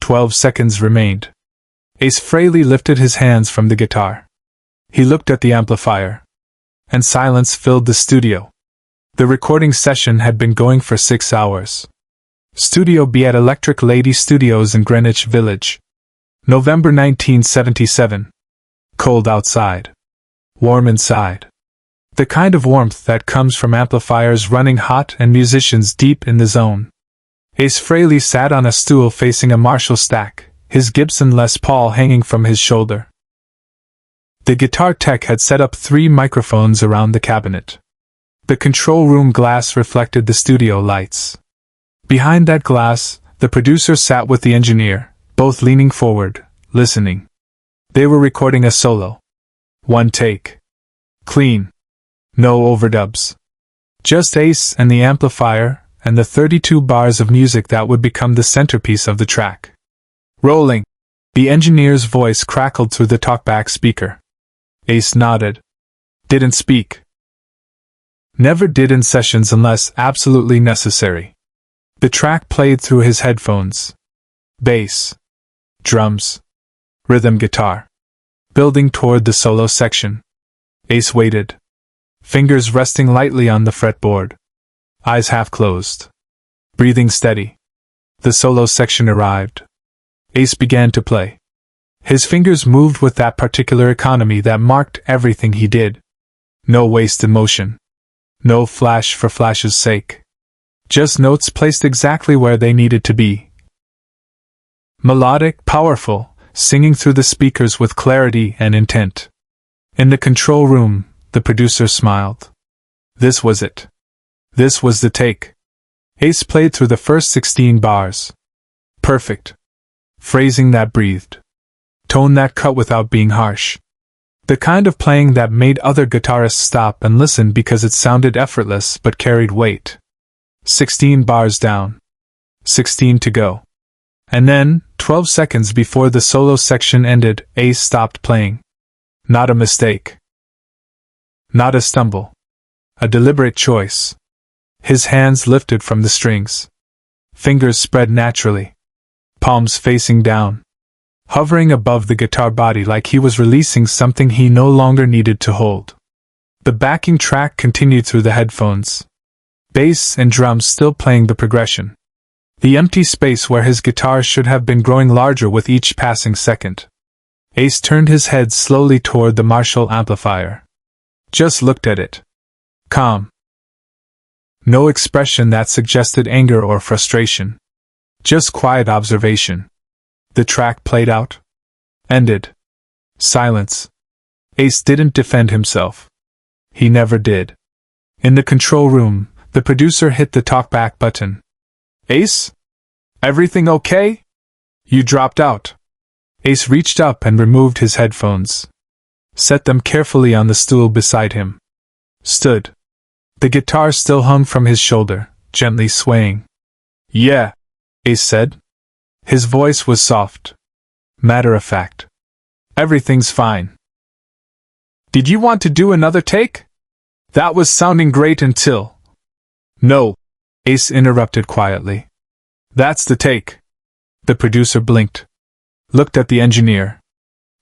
12 seconds remained. Ace Frehley lifted his hands from the guitar. He looked at the amplifier. And silence filled the studio. The recording session had been going for 6 hours. Studio B at Electric Lady Studios in Greenwich Village. November 1977. Cold outside. Warm inside. The kind of warmth that comes from amplifiers running hot and musicians deep in the zone. Ace Frehley sat on a stool facing a Marshall stack, his Gibson Les Paul hanging from his shoulder. The guitar tech had set up 3 microphones around the cabinet. The control room glass reflected the studio lights. Behind that glass, the producer sat with the engineer, both leaning forward, listening. They were recording a solo. 1 take. Clean. No overdubs. Just Ace and the amplifier, and the 32 bars of music that would become the centerpiece of the track. Rolling. The engineer's voice crackled through the talkback speaker. Ace nodded. Didn't speak. Never did in sessions unless absolutely necessary. The track played through his headphones. Bass. Drums. Rhythm guitar. Building toward the solo section. Ace waited. Fingers resting lightly on the fretboard. Eyes half closed. Breathing steady. The solo section arrived. Ace began to play. His fingers moved with that particular economy that marked everything he did. No wasted motion. No flash for flash's sake. Just notes placed exactly where they needed to be. Melodic, powerful, singing through the speakers with clarity and intent. In the control room, the producer smiled. This was it. This was the take. Ace played through the first 16 bars. Perfect. Phrasing that breathed. Tone that cut without being harsh. The kind of playing that made other guitarists stop and listen because it sounded effortless but carried weight. 16 bars down. 16 to go. And then, 12 seconds before the solo section ended, Ace stopped playing. Not a mistake. Not a stumble. A deliberate choice. His hands lifted from the strings. Fingers spread naturally. Palms facing down. Hovering above the guitar body like he was releasing something he no longer needed to hold. The backing track continued through the headphones. Bass and drums still playing the progression. The empty space where his guitar should have been growing larger with each passing second. Ace turned his head slowly toward the Marshall amplifier. Just looked at it. Calm. No expression that suggested anger or frustration. Just quiet observation. The track played out. Ended. Silence. Ace didn't defend himself. He never did. In the control room, the producer hit the talkback button. Ace? Everything okay? You dropped out. Ace reached up and removed his headphones. Set them carefully on the stool beside him. Stood. The guitar still hung from his shoulder, gently swaying. Yeah, Ace said. His voice was soft. Matter of fact. Everything's fine. Did you want to do another take? That was sounding great until... No, Ace interrupted quietly. That's the take. The producer blinked. Looked at the engineer.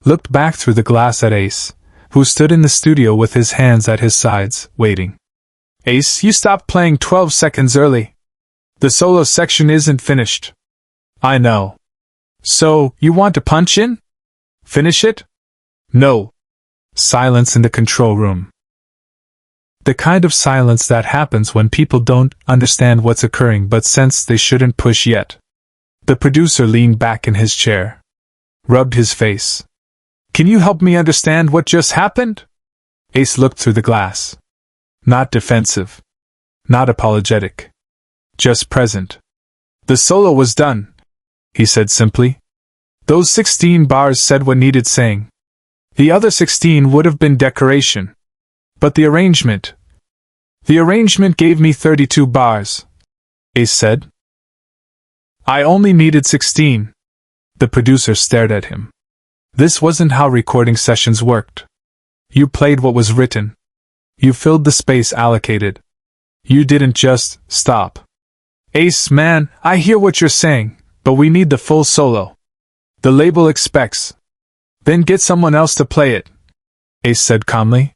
Looked back through the glass at Ace, who stood in the studio with his hands at his sides, waiting. Ace, you stopped playing 12 seconds early. The solo section isn't finished. I know. So, you want to punch in? Finish it? No. Silence in the control room. The kind of silence that happens when people don't understand what's occurring but sense they shouldn't push yet. The producer leaned back in his chair. Rubbed his face. Can you help me understand what just happened? Ace looked through the glass. Not defensive. Not apologetic. Just present. The solo was done, he said simply. Those 16 bars said what needed saying. The other 16 would have been decoration. But the arrangement gave me 32 bars, Ace said. I only needed 16. The producer stared at him. This wasn't how recording sessions worked. You played what was written. You filled the space allocated. You didn't just stop. Ace, man, I hear what you're saying, But we need the full solo. The label expects. Then get someone else to play it, Ace said calmly.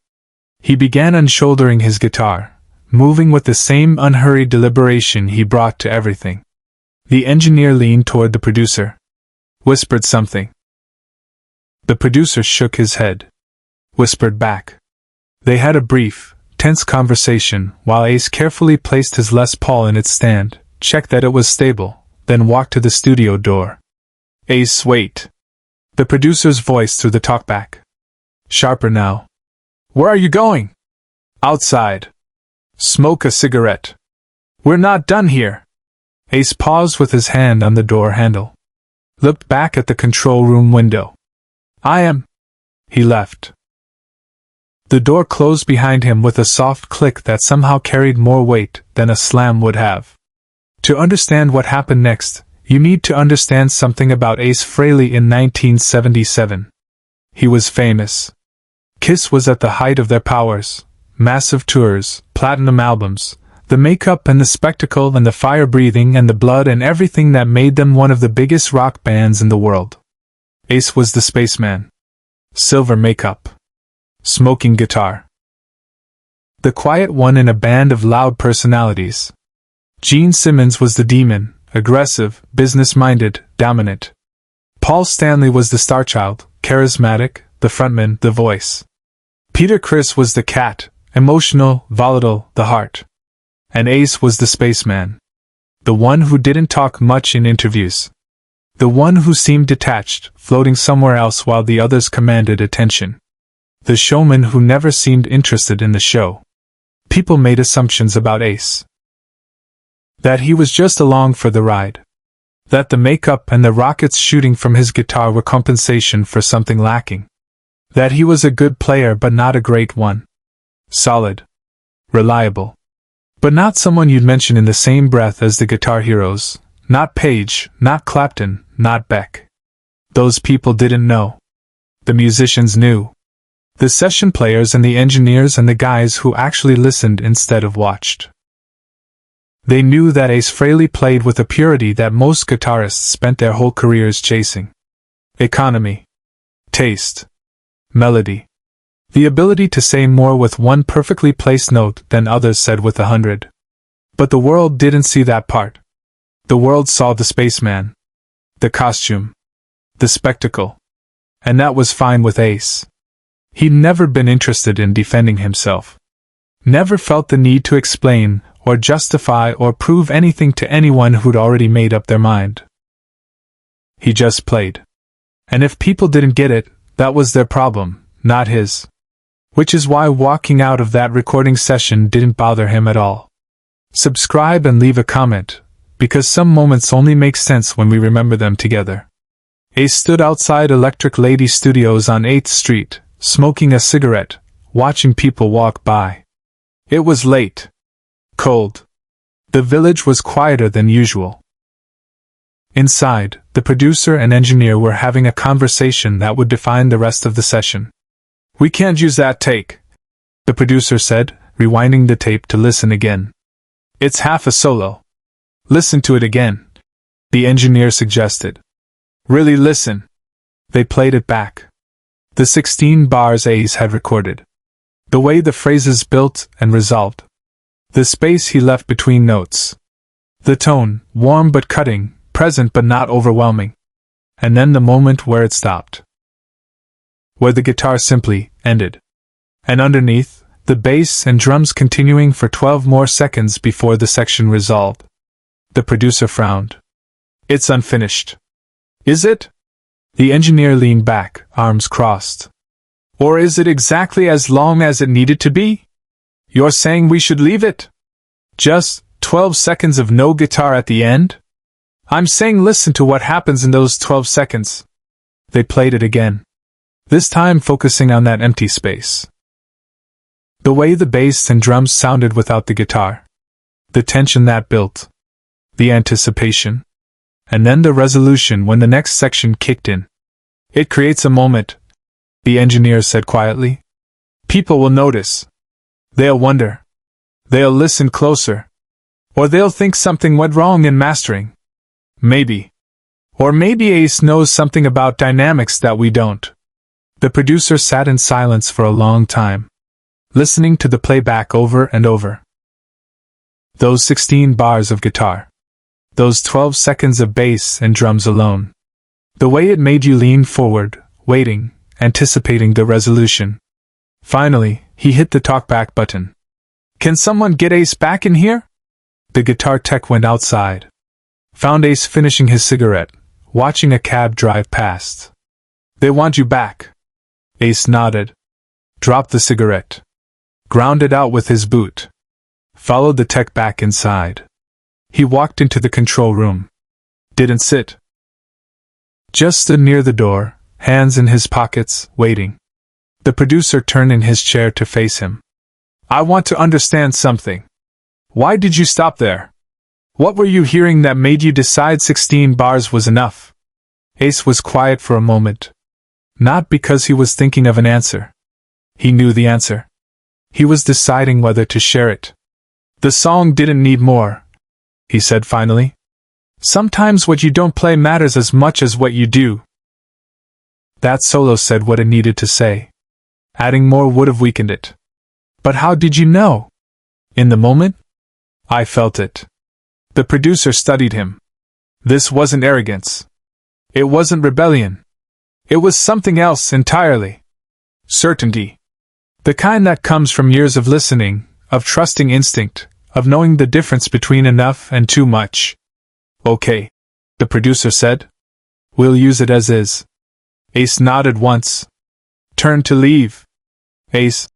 He began unshouldering his guitar, moving with the same unhurried deliberation he brought to everything. The engineer leaned toward the producer. Whispered something. The producer shook his head. Whispered back. They had a brief, tense conversation while Ace carefully placed his Les Paul in its stand, checked that it was stable, then walked to the studio door. Ace, wait. The producer's voice through the talkback. Sharper now. Where are you going? Outside. Smoke a cigarette. We're not done here. Ace paused with his hand on the door handle. Looked back at the control room window. I am. He left. The door closed behind him with a soft click that somehow carried more weight than a slam would have. To understand what happened next, you need to understand something about Ace Frehley in 1977. He was famous. Kiss was at the height of their powers. Massive tours, platinum albums, the makeup and the spectacle and the fire breathing and the blood and everything that made them one of the biggest rock bands in the world. Ace was the spaceman. Silver makeup. Smoking guitar. The quiet one in a band of loud personalities. Gene Simmons was the demon, aggressive, business-minded, dominant. Paul Stanley was the starchild, charismatic, the frontman, the voice. Peter Criss was the cat, emotional, volatile, the heart. And Ace was the spaceman. The one who didn't talk much in interviews. The one who seemed detached, floating somewhere else while the others commanded attention. The showman who never seemed interested in the show. People made assumptions about Ace. That he was just along for the ride. That the makeup and the rockets shooting from his guitar were compensation for something lacking. That he was a good player but not a great one. Solid. Reliable. But not someone you'd mention in the same breath as the guitar heroes. Not Page, not Clapton, not Beck. Those people didn't know. The musicians knew. The session players and the engineers and the guys who actually listened instead of watched. They knew that Ace Frehley played with a purity that most guitarists spent their whole careers chasing. Economy. Taste. Melody. The ability to say more with one perfectly placed note than others said with 100. But the world didn't see that part. The world saw the spaceman. The costume. The spectacle. And that was fine with Ace. He'd never been interested in defending himself. Never felt the need to explain, or justify or prove anything to anyone who'd already made up their mind. He just played. And if people didn't get it, that was their problem, not his. Which is why walking out of that recording session didn't bother him at all. Subscribe and leave a comment, because some moments only make sense when we remember them together. Ace stood outside Electric Lady Studios on 8th Street, smoking a cigarette, watching people walk by. It was late. Cold. The village was quieter than usual. Inside, the producer and engineer were having a conversation that would define the rest of the session. We can't use that take, the producer said, rewinding the tape to listen again. It's half a solo. Listen to it again, the engineer suggested. Really listen. They played it back. The 16 bars Ace had recorded. The way the phrases built and resolved. The space he left between notes. The tone, warm but cutting, present but not overwhelming. And then the moment where it stopped. Where the guitar simply ended. And underneath, the bass and drums continuing for 12 more seconds before the section resolved. The producer frowned. It's unfinished. Is it? The engineer leaned back, arms crossed. Or is it exactly as long as it needed to be? You're saying we should leave it? Just 12 seconds of no guitar at the end? I'm saying listen to what happens in those 12 seconds. They played it again. This time focusing on that empty space. The way the bass and drums sounded without the guitar. The tension that built. The anticipation. And then the resolution when the next section kicked in. It creates a moment, the engineer said quietly. People will notice. They'll wonder. They'll listen closer. Or they'll think something went wrong in mastering. Maybe. Or maybe Ace knows something about dynamics that we don't. The producer sat in silence for a long time, listening to the playback over and over. Those 16 bars of guitar. Those 12 seconds of bass and drums alone. The way it made you lean forward, waiting, anticipating the resolution. Finally, he hit the talkback button. Can someone get Ace back in here? The guitar tech went outside. Found Ace finishing his cigarette, watching a cab drive past. They want you back. Ace nodded. Dropped the cigarette. Ground it out with his boot. Followed the tech back inside. He walked into the control room. Didn't sit. Just stood near the door, hands in his pockets, waiting. The producer turned in his chair to face him. I want to understand something. Why did you stop there? What were you hearing that made you decide 16 bars was enough? Ace was quiet for a moment. Not because he was thinking of an answer. He knew the answer. He was deciding whether to share it. The song didn't need more, he said finally. Sometimes what you don't play matters as much as what you do. That solo said what it needed to say. Adding more would have weakened it. But how did you know? In the moment? I felt it. The producer studied him. This wasn't arrogance. It wasn't rebellion. It was something else entirely. Certainty. The kind that comes from years of listening, of trusting instinct, of knowing the difference between enough and too much. Okay, the producer said. We'll use it as is. Ace nodded once. Turned to leave. Ace,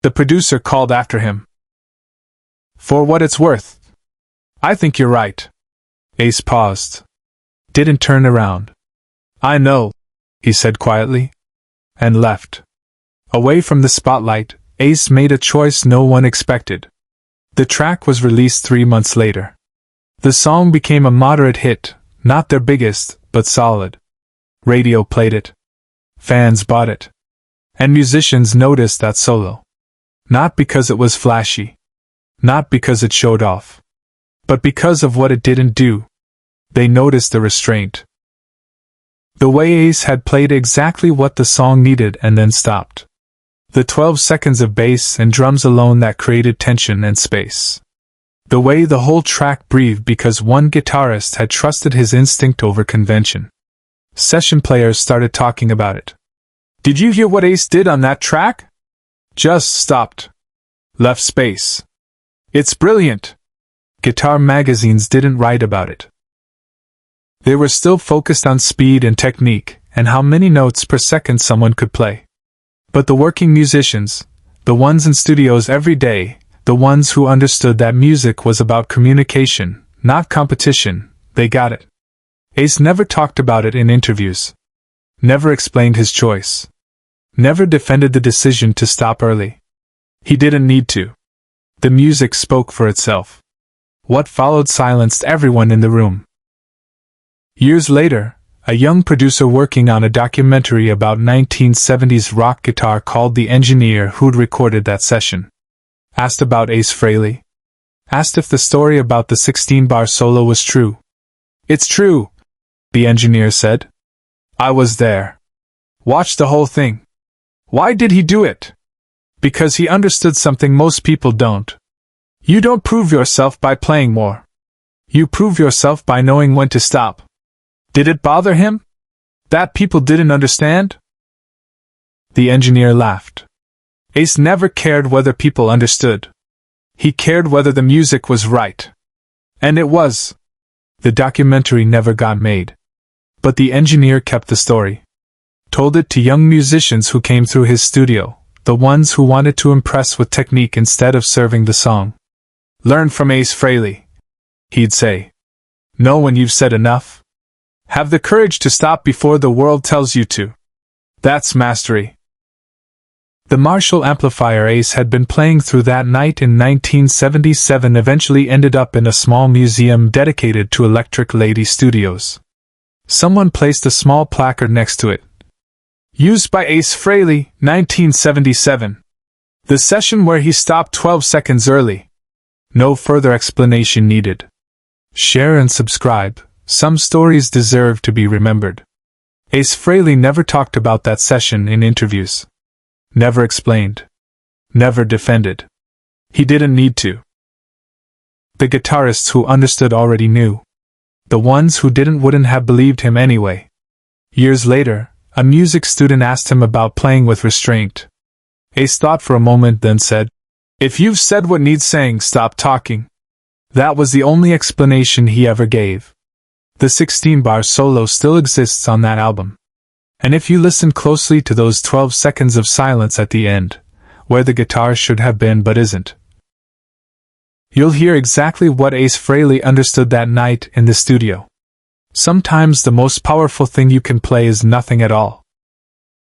the producer called after him. For what it's worth. I think you're right. Ace paused. Didn't turn around. I know, he said quietly. And left. Away from the spotlight, Ace made a choice no one expected. The track was released 3 months later. The song became a moderate hit, not their biggest, but solid. Radio played it. Fans bought it. And musicians noticed that solo. Not because it was flashy. Not because it showed off. But because of what it didn't do. They noticed the restraint. The way Ace had played exactly what the song needed and then stopped. The 12 seconds of bass and drums alone that created tension and space. The way the whole track breathed because one guitarist had trusted his instinct over convention. Session players started talking about it. Did you hear what Ace did on that track? Just stopped. Left space. It's brilliant. Guitar magazines didn't write about it. They were still focused on speed and technique, and how many notes per second someone could play. But the working musicians, the ones in studios every day, the ones who understood that music was about communication, not competition, they got it. Ace never talked about it in interviews. Never explained his choice. Never defended the decision to stop early. He didn't need to. The music spoke for itself. What followed silenced everyone in the room. Years later, a young producer working on a documentary about 1970s rock guitar called the engineer who'd recorded that session. Asked about Ace Frehley. Asked if the story about the 16-bar solo was true. It's true, the engineer said. I was there. Watched the whole thing. Why did he do it? Because he understood something most people don't. You don't prove yourself by playing more. You prove yourself by knowing when to stop. Did it bother him? That people didn't understand? The engineer laughed. Ace never cared whether people understood. He cared whether the music was right. And it was. The documentary never got made. But the engineer kept the story. Told it to young musicians who came through his studio, the ones who wanted to impress with technique instead of serving the song. Learn from Ace Frehley, he'd say. Know when you've said enough. Have the courage to stop before the world tells you to. That's mastery. The Marshall amplifier Ace had been playing through that night in 1977 eventually ended up in a small museum dedicated to Electric Lady Studios. Someone placed a small placard next to it. Used by Ace Frehley, 1977. The session where he stopped 12 seconds early. No further explanation needed. Share and subscribe, Some stories deserve to be remembered. Ace Frehley never talked about that session in interviews. Never explained. Never defended. He didn't need to. The guitarists who understood already knew. The ones who didn't wouldn't have believed him anyway. Years later, a music student asked him about playing with restraint. Ace thought for a moment, then said, "If you've said what needs saying, stop talking." That was the only explanation he ever gave. The 16-bar solo still exists on that album. And if you listen closely to those 12 seconds of silence at the end, where the guitar should have been but isn't, you'll hear exactly what Ace Frehley understood that night in the studio. Sometimes the most powerful thing you can play is nothing at all.